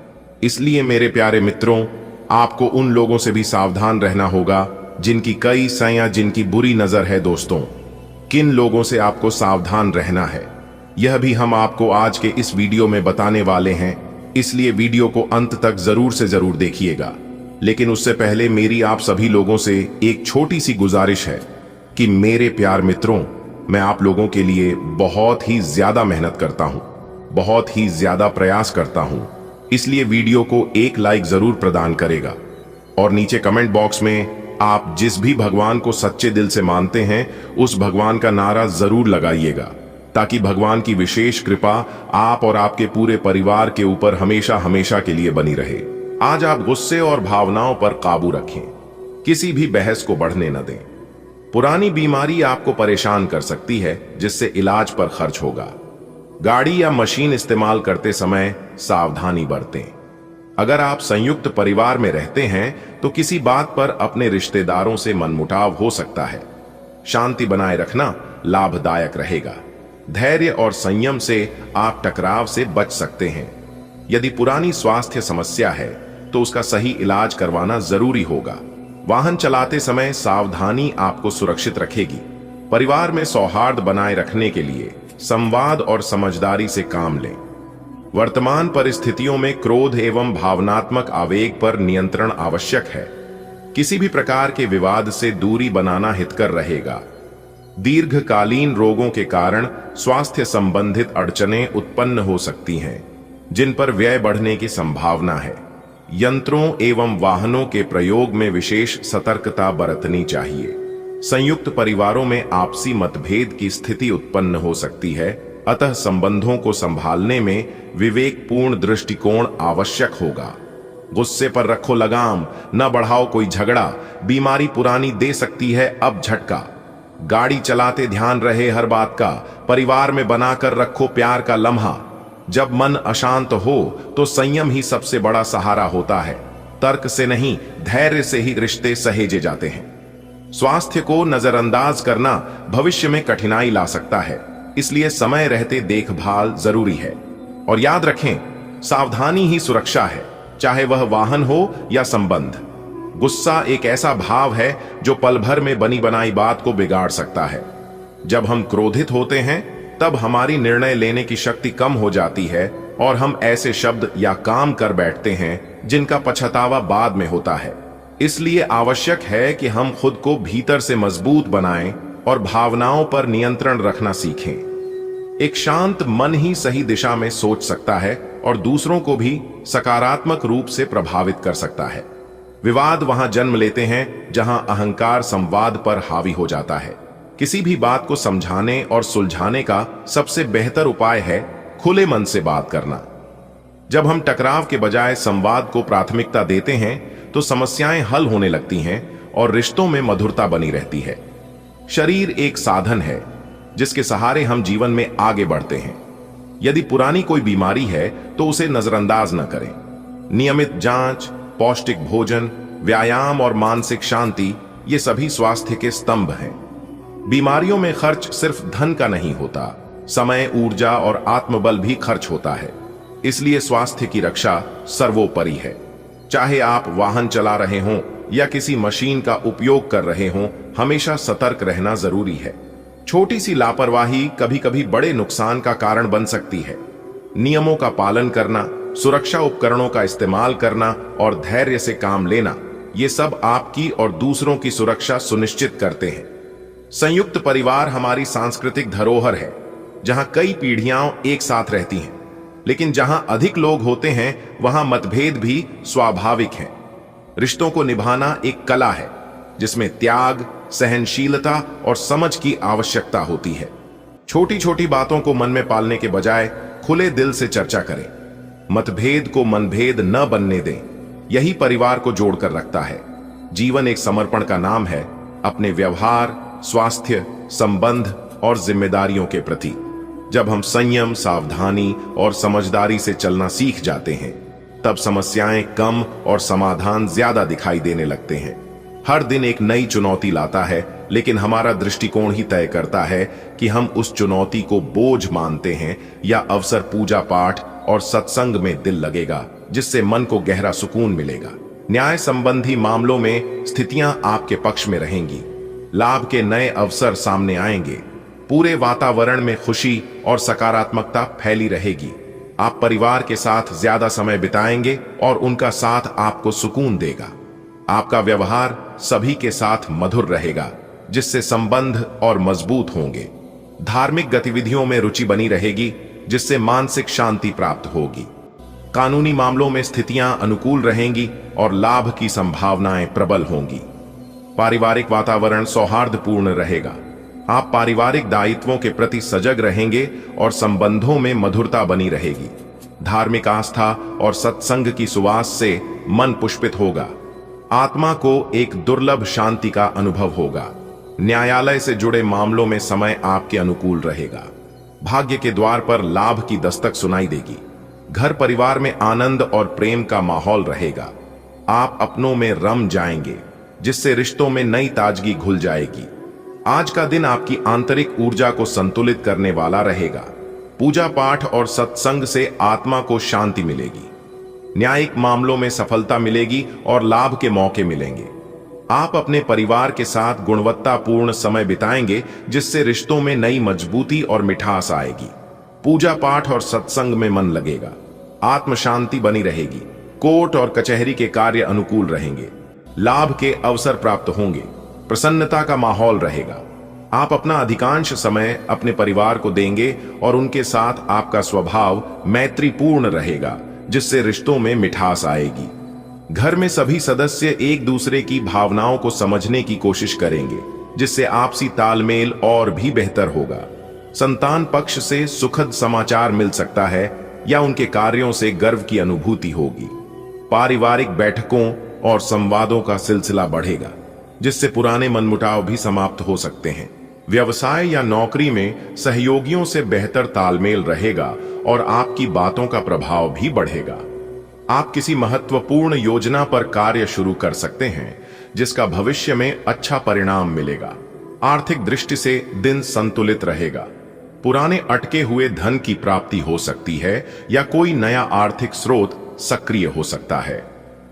इसलिए मेरे प्यारे मित्रों, आपको उन लोगों से भी सावधान रहना होगा जिनकी कई सया जिनकी बुरी नजर है। दोस्तों, किन लोगों से आपको सावधान रहना है यह भी हम आपको आज के इस वीडियो में बताने वाले हैं, इसलिए वीडियो को अंत तक जरूर से जरूर देखिएगा। लेकिन उससे पहले मेरी आप सभी लोगों से एक छोटी सी गुजारिश है कि मेरे प्यार मित्रों, मैं आप लोगों के लिए बहुत ही ज्यादा मेहनत करता हूं, बहुत ही ज्यादा प्रयास करता हूं, इसलिए वीडियो को एक लाइक जरूर प्रदान करेगा और नीचे कमेंट बॉक्स में आप जिस भी भगवान को सच्चे दिल से मानते हैं उस भगवान का नारा जरूर लगाइएगा, ताकि भगवान की विशेष कृपा आप और आपके पूरे परिवार के ऊपर हमेशा हमेशा के लिए बनी रहे। आज आप गुस्से और भावनाओं पर काबू रखें, किसी भी बहस को बढ़ने न दें। पुरानी बीमारी आपको परेशान कर सकती है जिससे इलाज पर खर्च होगा। गाड़ी या मशीन इस्तेमाल करते समय सावधानी बरतें। अगर आप संयुक्त परिवार में रहते हैं तो किसी बात पर अपने रिश्तेदारों से मनमुटाव हो सकता है। शांति बनाए रखना लाभदायक रहेगा। धैर्य और संयम से आप टकराव से बच सकते हैं। यदि पुरानी स्वास्थ्य समस्या है तो उसका सही इलाज करवाना जरूरी होगा। वाहन चलाते समय सावधानी आपको सुरक्षित रखेगी। परिवार में सौहार्द बनाए रखने के लिए संवाद और समझदारी से काम लें। वर्तमान परिस्थितियों में क्रोध एवं भावनात्मक आवेग पर नियंत्रण आवश्यक है। किसी भी प्रकार के विवाद से दूरी बनाना हितकर रहेगा। दीर्घकालीन रोगों के कारण स्वास्थ्य संबंधित अड़चनें उत्पन्न हो सकती हैं, जिन पर व्यय बढ़ने की संभावना है। यंत्रों एवं वाहनों के प्रयोग में विशेष सतर्कता बरतनी चाहिए। संयुक्त परिवारों में आपसी मतभेद की स्थिति उत्पन्न हो सकती है, अतः संबंधों को संभालने में विवेकपूर्ण दृष्टिकोण आवश्यक होगा। गुस्से पर रखो लगाम, न बढ़ाओ कोई झगड़ा। बीमारी पुरानी दे सकती है अब झटका। गाड़ी चलाते ध्यान रहे हर बात का। परिवार में बनाकर रखो प्यार का लम्हा। जब मन अशांत हो तो संयम ही सबसे बड़ा सहारा होता है। तर्क से नहीं, धैर्य से ही रिश्ते सहेजे जाते हैं। स्वास्थ्य को नजरअंदाज करना भविष्य में कठिनाई ला सकता है, इसलिए समय रहते देखभाल जरूरी है। और याद रखें, सावधानी ही सुरक्षा है, चाहे वह वाहन हो या संबंध। गुस्सा एक ऐसा भाव है जो पल भर में बनी बनाई बात को बिगाड़ सकता है। जब हम क्रोधित होते हैं तब हमारी निर्णय लेने की शक्ति कम हो जाती है और हम ऐसे शब्द या काम कर बैठते हैं जिनका पछतावा बाद में होता है। इसलिए आवश्यक है कि हम खुद को भीतर से मजबूत बनाएं और भावनाओं पर नियंत्रण रखना सीखें। एक शांत मन ही सही दिशा में सोच सकता है और दूसरों को भी सकारात्मक रूप से प्रभावित कर सकता है। विवाद वहां जन्म लेते हैं जहां अहंकार संवाद पर हावी हो जाता है। किसी भी बात को समझाने और सुलझाने का सबसे बेहतर उपाय है खुले मन से बात करना। जब हम टकराव के बजाय संवाद को प्राथमिकता देते हैं तो समस्याएं हल होने लगती हैं और रिश्तों में मधुरता बनी रहती है। शरीर एक साधन है जिसके सहारे हम जीवन में आगे बढ़ते हैं। यदि पुरानी कोई बीमारी है तो उसे नजरअंदाज न करें। नियमित जांच, पौष्टिक भोजन, व्यायाम और मानसिक शांति ये सभी स्वास्थ्य के स्तंभ हैं। बीमारियों में खर्च सिर्फ धन का नहीं होता, समय, ऊर्जा और आत्मबल भी खर्च होता है। इसलिए स्वास्थ्य की रक्षा सर्वोपरि है। चाहे आप वाहन चला रहे हों या किसी मशीन का उपयोग कर रहे हों, हमेशा सतर्क रहना जरूरी है। छोटी सी लापरवाही कभी कभी बड़े नुकसान का कारण बन सकती है। नियमों का पालन करना, सुरक्षा उपकरणों का इस्तेमाल करना और धैर्य से काम लेना, ये सब आपकी और दूसरों की सुरक्षा सुनिश्चित करते हैं। संयुक्त परिवार हमारी सांस्कृतिक धरोहर है, जहां कई पीढ़ियां एक साथ रहती हैं। लेकिन जहां अधिक लोग होते हैं वहां मतभेद भी स्वाभाविक हैं। रिश्तों को निभाना एक कला है जिसमें त्याग, सहनशीलता और समझ की आवश्यकता होती है। छोटी छोटी बातों को मन में पालने के बजाय खुले दिल से चर्चा करें। मतभेद को मनभेद न बनने दें। यही परिवार को जोड़कर रखता है। जीवन एक समर्पण का नाम है, अपने व्यवहार, स्वास्थ्य, संबंध और जिम्मेदारियों के प्रति। जब हम संयम, सावधानी और समझदारी से चलना सीख जाते हैं तब समस्याएं कम और समाधान ज्यादा दिखाई देने लगते हैं। हर दिन एक नई चुनौती लाता है, लेकिन हमारा दृष्टिकोण ही तय करता है कि हम उस चुनौती को बोझ मानते हैं या अवसर। पूजा पाठ और सत्संग में दिल लगेगा, जिससे मन को गहरा सुकून मिलेगा। न्याय संबंधी मामलों में स्थितियां आपके पक्ष में रहेंगी। लाभ के नए अवसर सामने आएंगे। पूरे वातावरण में खुशी और सकारात्मकता फैली रहेगी। आप परिवार के साथ ज्यादा समय बिताएंगे और उनका साथ आपको सुकून देगा। आपका व्यवहार सभी के साथ मधुर रहेगा, जिससे संबंध और मजबूत होंगे। धार्मिक गतिविधियों में रुचि बनी रहेगी, जिससे मानसिक शांति प्राप्त होगी। कानूनी मामलों में स्थितियां अनुकूल रहेंगी और लाभ की संभावनाएं प्रबल होंगी। पारिवारिक वातावरण सौहार्दपूर्ण रहेगा। आप पारिवारिक दायित्वों के प्रति सजग रहेंगे और संबंधों में मधुरता बनी रहेगी। धार्मिक आस्था और सत्संग की सुवास से मन पुष्पित होगा। आत्मा को एक दुर्लभ शांति का अनुभव होगा। न्यायालय से जुड़े मामलों में समय आपके अनुकूल रहेगा। भाग्य के द्वार पर लाभ की दस्तक सुनाई देगी। घर परिवार में आनंद और प्रेम का माहौल रहेगा। आप अपनों में रम जाएंगे, जिससे रिश्तों में नई ताजगी घुल जाएगी। आज का दिन आपकी आंतरिक ऊर्जा को संतुलित करने वाला रहेगा। पूजा पाठ और सत्संग से आत्मा को शांति मिलेगी। न्यायिक मामलों में सफलता मिलेगी और लाभ के मौके मिलेंगे। आप अपने परिवार के साथ गुणवत्तापूर्ण समय बिताएंगे, जिससे रिश्तों में नई मजबूती और मिठास आएगी। पूजा पाठ और सत्संग में मन लगेगा। आत्म शांति बनी रहेगी। कोर्ट और कचहरी के कार्य अनुकूल रहेंगे। लाभ के अवसर प्राप्त होंगे। प्रसन्नता का माहौल रहेगा। आप अपना अधिकांश समय अपने परिवार को देंगे और उनके साथ आपका स्वभाव मैत्रीपूर्ण रहेगा, जिससे रिश्तों में मिठास आएगी। घर में सभी सदस्य एक दूसरे की भावनाओं को समझने की कोशिश करेंगे, जिससे आपसी तालमेल और भी बेहतर होगा। संतान पक्ष से सुखद समाचार मिल सकता है या उनके कार्यों से गर्व की अनुभूति होगी। पारिवारिक बैठकों और संवादों का सिलसिला बढ़ेगा, जिससे पुराने मनमुटाव भी समाप्त हो सकते हैं। व्यवसाय या नौकरी में सहयोगियों से बेहतर तालमेल रहेगा और आपकी बातों का प्रभाव भी बढ़ेगा। आप किसी महत्वपूर्ण योजना पर कार्य शुरू कर सकते हैं, जिसका भविष्य में अच्छा परिणाम मिलेगा। आर्थिक दृष्टि से दिन संतुलित रहेगा। पुराने अटके हुए धन की प्राप्ति हो सकती है या कोई नया आर्थिक स्रोत सक्रिय हो सकता है।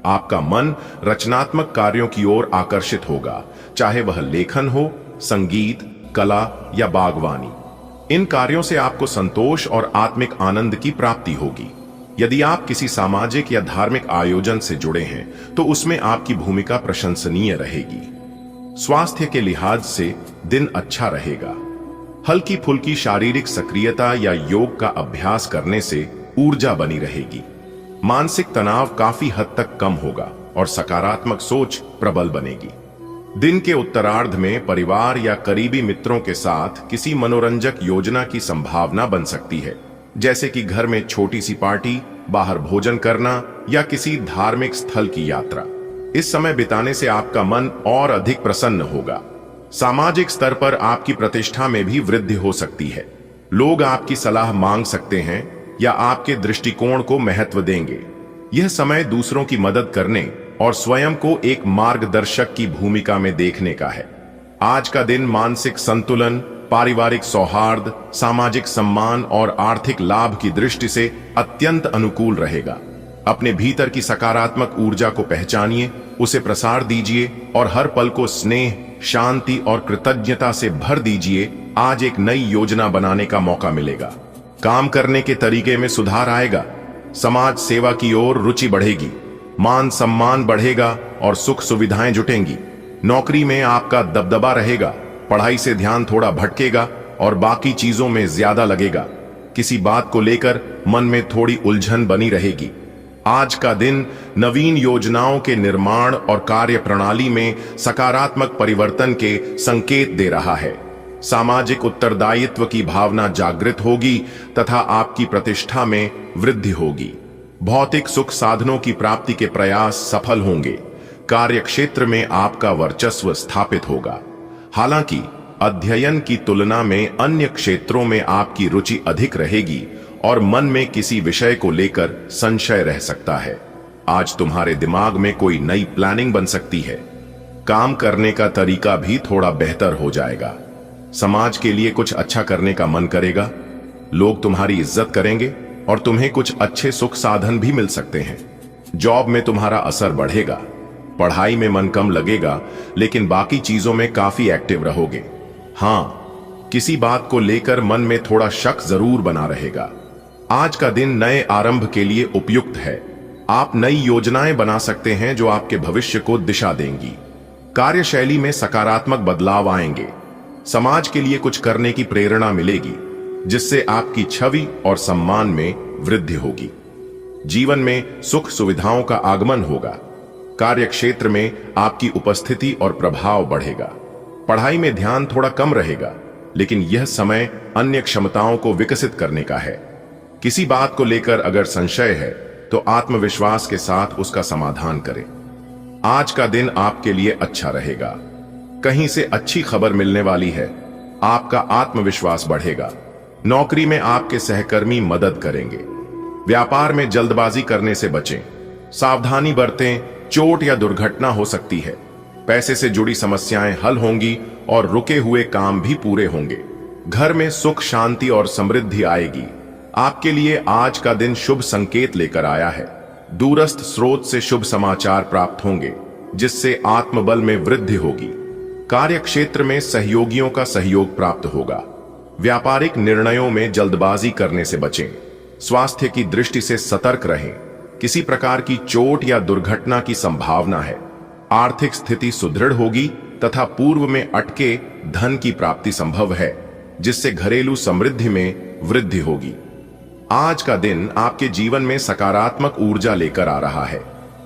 आपका मन रचनात्मक कार्यों की ओर आकर्षित होगा, चाहे वह लेखन हो, संगीत, कला या बागवानी। इन कार्यों से आपको संतोष और आत्मिक आनंद की प्राप्ति होगी। यदि आप किसी सामाजिक या धार्मिक आयोजन से जुड़े हैं तो उसमें आपकी भूमिका प्रशंसनीय रहेगी। स्वास्थ्य के लिहाज से दिन अच्छा रहेगा। हल्की फुल्की शारीरिक सक्रियता या योग का अभ्यास करने से ऊर्जा बनी रहेगी। मानसिक तनाव काफी हद तक कम होगा और सकारात्मक सोच प्रबल बनेगी। दिन के उत्तरार्ध में परिवार या करीबी मित्रों के साथ किसी मनोरंजक योजना की संभावना बन सकती है, जैसे कि घर में छोटी सी पार्टी, बाहर भोजन करना या किसी धार्मिक स्थल की यात्रा। इस समय बिताने से आपका मन और अधिक प्रसन्न होगा। सामाजिक स्तर पर आपकी प्रतिष्ठा में भी वृद्धि हो सकती है। लोग आपकी सलाह मांग सकते हैं या आपके दृष्टिकोण को महत्व देंगे। यह समय दूसरों की मदद करने और स्वयं को एक मार्गदर्शक की भूमिका में देखने का है। आज का दिन मानसिक संतुलन, पारिवारिक सौहार्द, सामाजिक सम्मान और आर्थिक लाभ की दृष्टि से अत्यंत अनुकूल रहेगा। अपने भीतर की सकारात्मक ऊर्जा को पहचानिए, उसे प्रसार दीजिए और हर पल को स्नेह, शांति और कृतज्ञता से भर दीजिए। आज एक नई योजना बनाने का मौका मिलेगा। काम करने के तरीके में सुधार आएगा। समाज सेवा की ओर रुचि बढ़ेगी। मान सम्मान बढ़ेगा और सुख सुविधाएं जुटेंगी। नौकरी में आपका दबदबा रहेगा। पढ़ाई से ध्यान थोड़ा भटकेगा और बाकी चीजों में ज्यादा लगेगा। किसी बात को लेकर मन में थोड़ी उलझन बनी रहेगी। आज का दिन नवीन योजनाओं के निर्माण और कार्य प्रणाली में सकारात्मक परिवर्तन के संकेत दे रहा है। सामाजिक उत्तरदायित्व की भावना जागृत होगी तथा आपकी प्रतिष्ठा में वृद्धि होगी। भौतिक सुख साधनों की प्राप्ति के प्रयास सफल होंगे। कार्य क्षेत्र में आपका वर्चस्व स्थापित होगा। हालांकि अध्ययन की तुलना में अन्य क्षेत्रों में आपकी रुचि अधिक रहेगी और मन में किसी विषय को लेकर संशय रह सकता है। आज तुम्हारे दिमाग में कोई नई प्लानिंग बन सकती है। काम करने का तरीका भी थोड़ा बेहतर हो जाएगा। समाज के लिए कुछ अच्छा करने का मन करेगा। लोग तुम्हारी इज्जत करेंगे और तुम्हें कुछ अच्छे सुख साधन भी मिल सकते हैं। जॉब में तुम्हारा असर बढ़ेगा। पढ़ाई में मन कम लगेगा, लेकिन बाकी चीजों में काफी एक्टिव रहोगे। हाँ, किसी बात को लेकर मन में थोड़ा शक जरूर बना रहेगा। आज का दिन नए आरंभ के लिए उपयुक्त है। आप नई योजनाएं बना सकते हैं जो आपके भविष्य को दिशा देंगी। कार्यशैली में सकारात्मक बदलाव आएंगे। समाज के लिए कुछ करने की प्रेरणा मिलेगी, जिससे आपकी छवि और सम्मान में वृद्धि होगी। जीवन में सुख सुविधाओं का आगमन होगा। कार्य क्षेत्र में आपकी उपस्थिति और प्रभाव बढ़ेगा। पढ़ाई में ध्यान थोड़ा कम रहेगा, लेकिन यह समय अन्य क्षमताओं को विकसित करने का है। किसी बात को लेकर अगर संशय है तो आत्मविश्वास के साथ उसका समाधान करें। आज का दिन आपके लिए अच्छा रहेगा। कहीं से अच्छी खबर मिलने वाली है। आपका आत्मविश्वास बढ़ेगा। नौकरी में आपके सहकर्मी मदद करेंगे। व्यापार में जल्दबाजी करने से बचें। सावधानी बरतें, चोट या दुर्घटना हो सकती है। पैसे से जुड़ी समस्याएं हल होंगी और रुके हुए काम भी पूरे होंगे। घर में सुख, शांति और समृद्धि आएगी। आपके लिए आज का दिन शुभ संकेत लेकर आया है। दूरस्थ स्रोत से शुभ समाचार प्राप्त होंगे, जिससे आत्मबल में वृद्धि होगी। कार्य क्षेत्र में सहयोगियों का सहयोग प्राप्त होगा। व्यापारिक निर्णयों में जल्दबाजी करने से बचें। स्वास्थ्य की दृष्टि से सतर्क रहें। किसी प्रकार की चोट या दुर्घटना की संभावना है। आर्थिक स्थिति सुदृढ़ होगी तथा पूर्व में अटके धन की प्राप्ति संभव है, जिससे घरेलू समृद्धि में वृद्धि होगी। आज का दिन आपके जीवन में सकारात्मक ऊर्जा लेकर आ रहा है।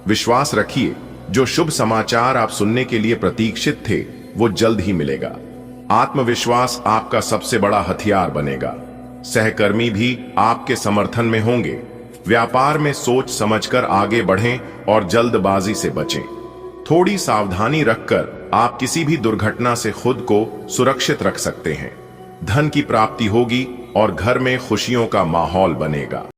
विश्वास रखिए, जो शुभ समाचार आप सुनने के लिए प्रतीक्षित थे वो जल्द ही मिलेगा। आत्मविश्वास आपका सबसे बड़ा हथियार बनेगा। सहकर्मी भी आपके समर्थन में होंगे। व्यापार में सोच समझकर आगे बढ़ें और जल्दबाजी से बचें। थोड़ी सावधानी रखकर आप किसी भी दुर्घटना से खुद को सुरक्षित रख सकते हैं। धन की प्राप्ति होगी और घर में खुशियों का माहौल बनेगा।